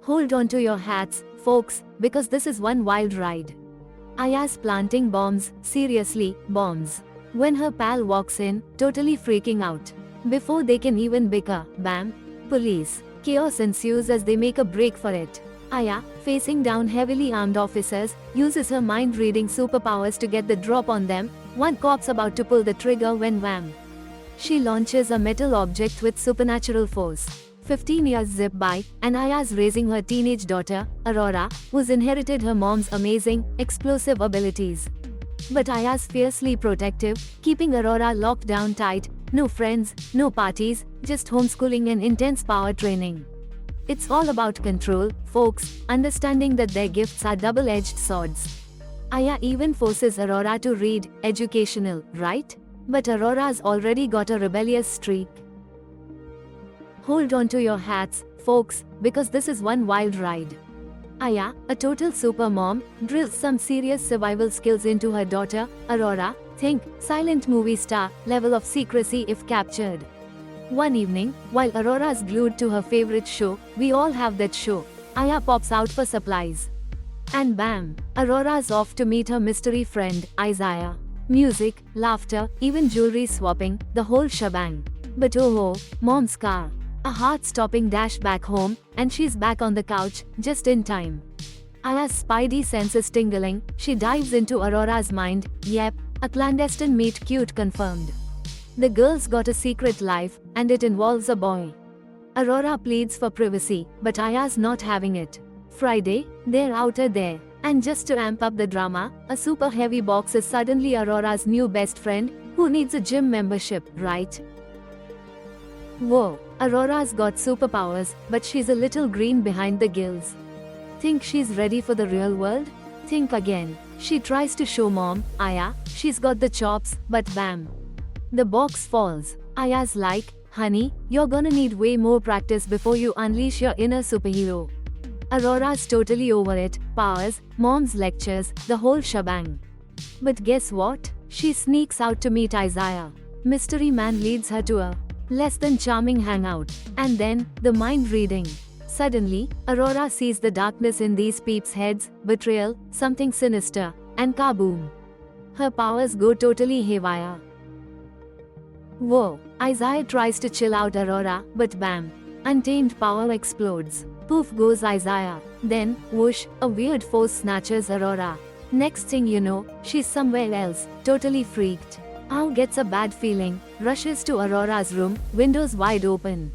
Hold on to your hats, folks, because this is one wild ride. Aya's planting bombs, seriously, bombs. When her pal walks in, totally freaking out. Before they can even bicker, bam, police. Chaos ensues as they make a break for it. Aya, facing down heavily armed officers, uses her mind-reading superpowers to get the drop on them. One cop's about to pull the trigger when wham! She launches a metal object with supernatural force. 15 years zip by, and Aya's raising her teenage daughter, Aurora, who's inherited her mom's amazing, explosive abilities. But Aya's fiercely protective, keeping Aurora locked down tight. No friends, no parties, just homeschooling and intense power training. It's all about control, folks, understanding that their gifts are double-edged swords. Aya even forces Aurora to read, educational, right? But Aurora's already got a rebellious streak. Hold on to your hats, folks, because this is one wild ride. Aya, a total super mom, drills some serious survival skills into her daughter, Aurora. Think, silent movie star, level of secrecy if captured. One evening, while Aurora's glued to her favorite show, We All Have That Show, Aya pops out for supplies. And bam! Aurora's off to meet her mystery friend, Isaiah. Music, laughter, even jewelry swapping, the whole shebang. But oh, mom's car. A heart-stopping dash back home, and she's back on the couch, just in time. Aya's spidey senses tingling, she dives into Aurora's mind. Yep, a clandestine meet cute confirmed. The girl's got a secret life, and it involves a boy. Aurora pleads for privacy, but Aya's not having it. Friday, they're out there. And just to amp up the drama, a super heavy box is suddenly Aurora's new best friend, who needs a gym membership, right? Whoa, Aurora's got superpowers, but she's a little green behind the gills. Think she's ready for the real world? Think again. She tries to show mom, Aya, she's got the chops, but bam. The box falls. Aya's like, honey, you're gonna need way more practice before you unleash your inner superhero. Aurora's totally over it, powers, mom's lectures, the whole shebang. But guess what? She sneaks out to meet Isaiah. Mystery man leads her to a less than charming hangout. And then, the mind reading. Suddenly, Aurora sees the darkness in these peeps' heads, betrayal, something sinister, and kaboom. Her powers go totally haywire. Whoa, Isaiah tries to chill out Aurora, but bam. Untamed power explodes. Poof goes Isaiah. Then, whoosh, a weird force snatches Aurora. Next thing you know, she's somewhere else, totally freaked. Ao gets a bad feeling, rushes to Aurora's room, windows wide open.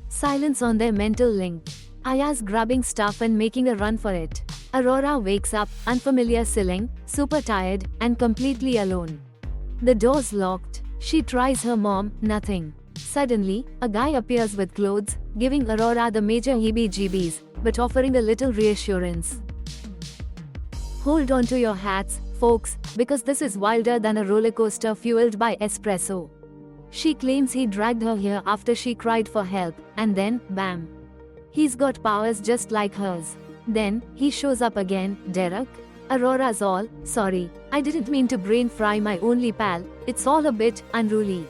Silence on their mental link. Aya's grabbing stuff and making a run for it. Aurora wakes up, unfamiliar ceiling, super tired, and completely alone. The door's locked. She tries her mom, nothing. Suddenly, a guy appears with clothes, giving Aurora the major heebie-jeebies, but offering a little reassurance. Hold on to your hats, folks, because this is wilder than a roller coaster fueled by espresso. She claims he dragged her here after she cried for help, and then, bam. He's got powers just like hers. Then, he shows up again, Derek. Aurora's all, sorry, I didn't mean to brain fry my only pal, it's all a bit unruly.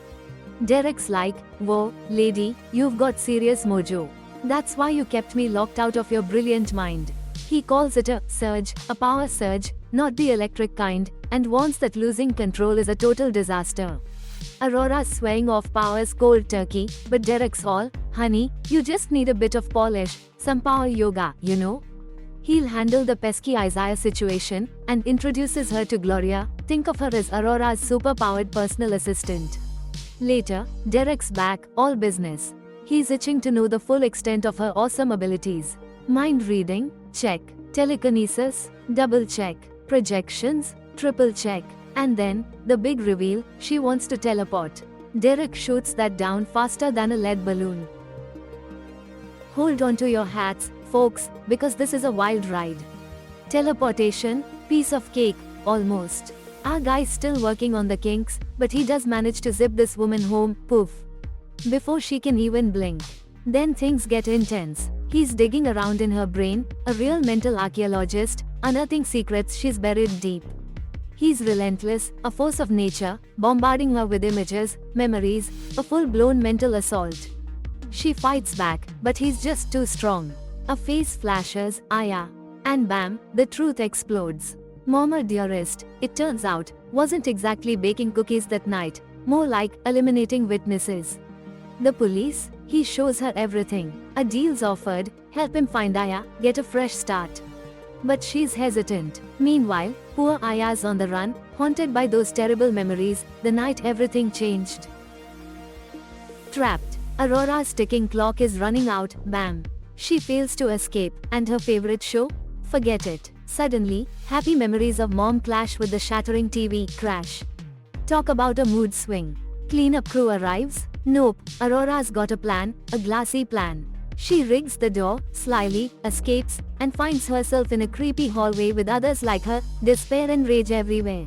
Derek's like, whoa, lady, you've got serious mojo. That's why you kept me locked out of your brilliant mind. He calls it a surge, a power surge, not the electric kind, and warns that losing control is a total disaster. Aurora's swaying off powers cold turkey, but Derek's all, honey, you just need a bit of polish, some power yoga, you know? He'll handle the pesky Isaiah situation, and introduces her to Gloria. Think of her as Aurora's super-powered personal assistant. Later, Derek's back, all business. He's itching to know the full extent of her awesome abilities. Mind reading? Check. Telekinesis? Double check. Projections? Triple check. And then, the big reveal, she wants to teleport. Derek shoots that down faster than a lead balloon. Hold on to your hats, folks, because this is a wild ride. Teleportation? Piece of cake, almost. Our guy's still working on the kinks, but he does manage to zip this woman home, poof. Before she can even blink. Then things get intense. He's digging around in her brain, a real mental archaeologist, unearthing secrets she's buried deep. He's relentless, a force of nature, bombarding her with images, memories, a full-blown mental assault. She fights back, but he's just too strong. A face flashes, Aya. And bam, the truth explodes. Mama dearest, it turns out, wasn't exactly baking cookies that night, more like eliminating witnesses. The police, he shows her everything. A deal's offered, help him find Aya, get a fresh start. But she's hesitant. Meanwhile, poor Aya's on the run, haunted by those terrible memories, the night everything changed. Trapped. Aurora's ticking clock is running out, bam. She fails to escape, and her favorite show? Forget it. Suddenly, happy memories of mom clash with the shattering TV crash. Talk about a mood swing. Cleanup crew arrives? Nope, Aurora's got a plan, a glassy plan. She rigs the door, slyly, escapes, and finds herself in a creepy hallway with others like her, despair and rage everywhere.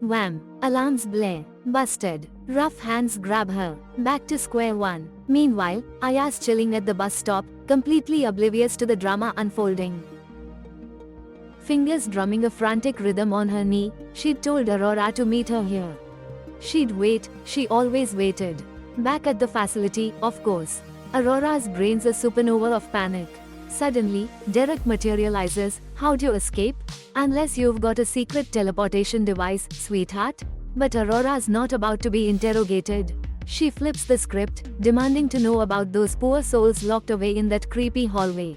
Wham! Alarms blare. Busted. Rough hands grab her. Back to square one. Meanwhile, Aya's chilling at the bus stop, completely oblivious to the drama unfolding. Fingers drumming a frantic rhythm on her knee, she'd told Aurora to meet her here. She'd wait, she always waited. Back at the facility, of course. Aurora's brain's a supernova of panic. Suddenly, Derek materializes. How'd you escape? Unless you've got a secret teleportation device, sweetheart. But Aurora's not about to be interrogated. She flips the script, demanding to know about those poor souls locked away in that creepy hallway.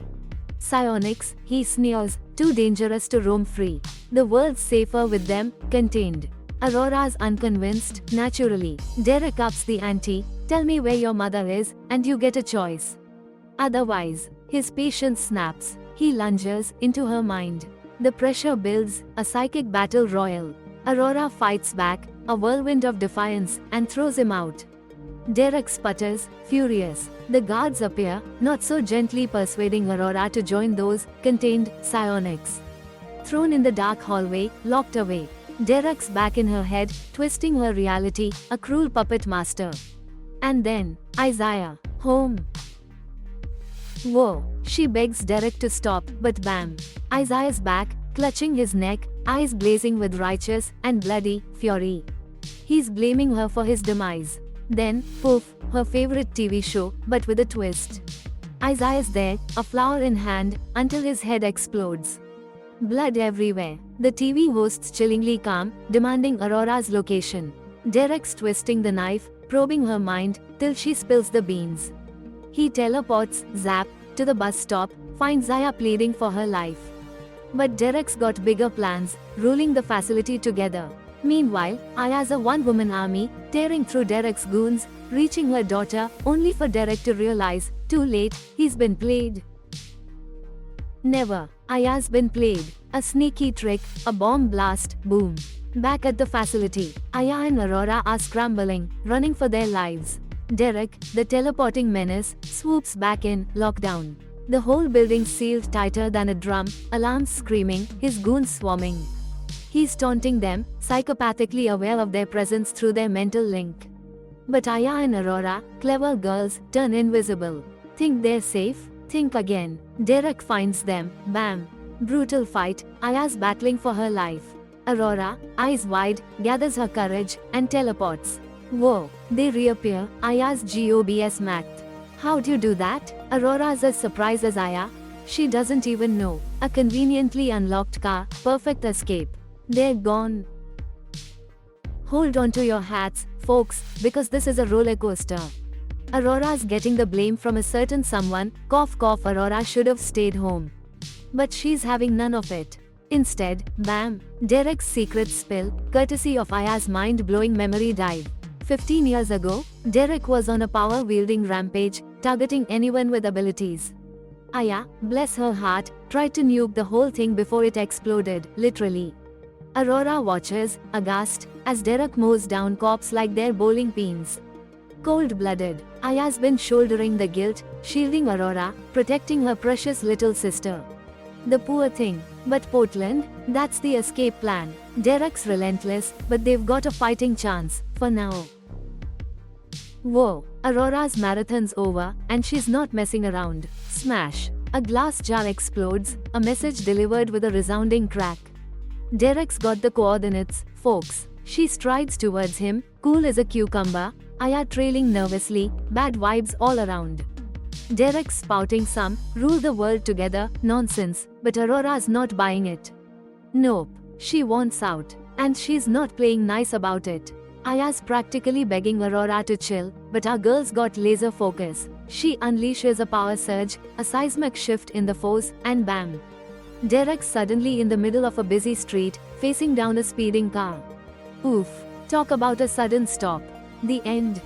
Psionics, he sneers, too dangerous to roam free. The world's safer with them, contained. Aurora's unconvinced, naturally. Derek ups the ante, tell me where your mother is, and you get a choice. Otherwise, his patience snaps. He lunges into her mind. The pressure builds, a psychic battle royal. Aurora fights back, a whirlwind of defiance, and throws him out. Derek sputters, furious. The guards appear, not so gently persuading Aurora to join those contained psionics. Thrown in the dark hallway, locked away. Derek's back in her head, twisting her reality, a cruel puppet master. And then, Isaiah, home. Whoa, she begs Derek to stop, but bam. Isaiah's back, clutching his neck, eyes blazing with righteous and bloody fury. He's blaming her for his demise. Then, poof, her favorite TV show, but with a twist. Isaiah's there, a flower in hand, until his head explodes. Blood everywhere. The TV host's chillingly calm, demanding Aurora's location. Derek's twisting the knife, probing her mind, till she spills the beans. He teleports, zap, to the bus stop, finds Aya pleading for her life. But Derek's got bigger plans, ruling the facility together. Meanwhile, Aya's a one-woman army, tearing through Derek's goons, reaching her daughter, only for Derek to realize, too late, he's been played. Never. Aya's been played. A sneaky trick, a bomb blast, boom. Back at the facility, Aya and Aurora are scrambling, running for their lives. Derek, the teleporting menace, swoops back in, lockdown. The whole building sealed tighter than a drum, alarms screaming, his goons swarming. He's taunting them, psychopathically aware of their presence through their mental link. But Aya and Aurora, clever girls, turn invisible. Think they're safe? Think again. Derek finds them, bam. Brutal fight, Aya's battling for her life. Aurora, eyes wide, gathers her courage, and teleports. Whoa, they reappear, Aya's GOBS math. How'd you do that? Aurora's as surprised as Aya. She doesn't even know. A conveniently unlocked car, perfect escape. They're gone. Hold on to your hats, folks, because this is a roller coaster. Aurora's getting the blame from a certain someone, cough cough. Aurora should have stayed home. But she's having none of it. Instead, bam, Derek's secret spill, courtesy of Aya's mind-blowing memory dive. 15 years ago, Derek was on a power-wielding rampage, targeting anyone with abilities. Aya, bless her heart, tried to nuke the whole thing before it exploded, literally. Aurora watches, aghast, as Derek mows down cops like they're bowling pins. Cold-blooded, Aya's been shouldering the guilt, shielding Aurora, protecting her precious little sister. The poor thing. But Portland, that's the escape plan. Derek's relentless, but they've got a fighting chance, for now. Whoa, Aurora's marathon's over, and she's not messing around. Smash. A glass jar explodes, a message delivered with a resounding crack. Derek's got the coordinates, folks. She strides towards him, cool as a cucumber, Aya trailing nervously, bad vibes all around. Derek's spouting some rule the world together nonsense, but Aurora's not buying it. Nope, she wants out, and she's not playing nice about it. Aya's practically begging Aurora to chill, but our girl's got laser focus. She unleashes a power surge, a seismic shift in the force, and bam! Derek's suddenly in the middle of a busy street, facing down a speeding car. Oof, talk about a sudden stop. The end.